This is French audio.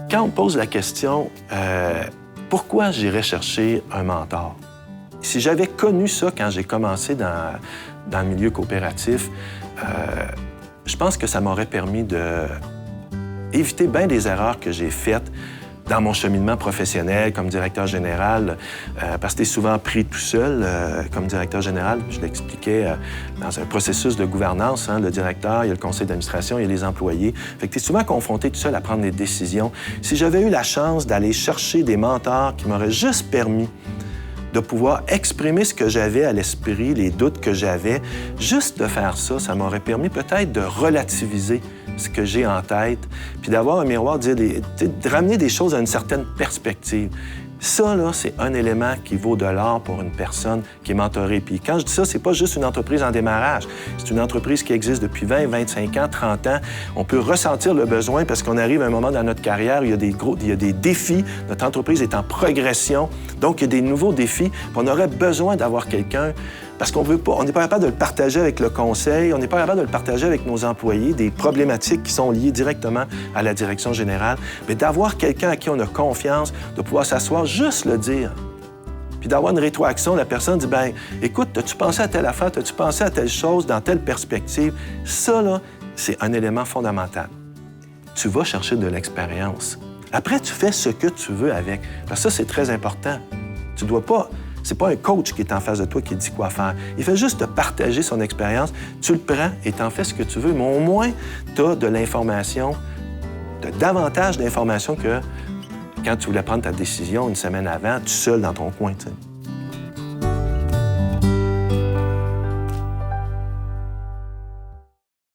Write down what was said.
Quand on me pose la question, pourquoi j'irais chercher un mentor? Si j'avais connu ça quand j'ai commencé dans le milieu coopératif, je pense que ça m'aurait permis d'éviter bien des erreurs que j'ai faites dans mon cheminement professionnel comme directeur général, parce que tu es souvent pris tout seul comme directeur général. Je l'expliquais dans un processus de gouvernance, le directeur, il y a le conseil d'administration, il y a les employés. Fait que tu es souvent confronté tout seul à prendre des décisions. Si j'avais eu la chance d'aller chercher des mentors qui m'auraient juste permis de pouvoir exprimer ce que j'avais à l'esprit, les doutes que j'avais, juste de faire ça, ça m'aurait permis peut-être de relativiser ce que j'ai en tête, puis d'avoir un miroir, de ramener des choses à une certaine perspective. Ça, là, c'est un élément qui vaut de l'or pour une personne qui est mentorée. Puis quand je dis ça, c'est pas juste une entreprise en démarrage. C'est une entreprise qui existe depuis 20, 25 ans, 30 ans. On peut ressentir le besoin parce qu'on arrive à un moment dans notre carrière où il y a des défis. Notre entreprise est en progression, donc il y a des nouveaux défis. Puis on aurait besoin d'avoir quelqu'un parce qu'on veut pas, on n'est pas capable de le partager avec le conseil, on n'est pas capable de le partager avec nos employés, des problématiques qui sont liées directement à la direction générale, mais d'avoir quelqu'un à qui on a confiance, de pouvoir s'asseoir, juste le dire, puis d'avoir une rétroaction, la personne dit, bien, écoute, as-tu pensé à telle affaire, as-tu pensé à telle chose dans telle perspective? Ça, là, c'est un élément fondamental. Tu vas chercher de l'expérience. Après, tu fais ce que tu veux avec, parce que ça, c'est très important. Tu dois pas... C'est pas un coach qui est en face de toi qui te dit quoi faire. Il fait juste te partager son expérience. Tu le prends et t'en fais ce que tu veux. Mais au moins, tu as de l'information, tu as davantage d'informations que quand tu voulais prendre ta décision une semaine avant, tout seul dans ton coin, tu sais.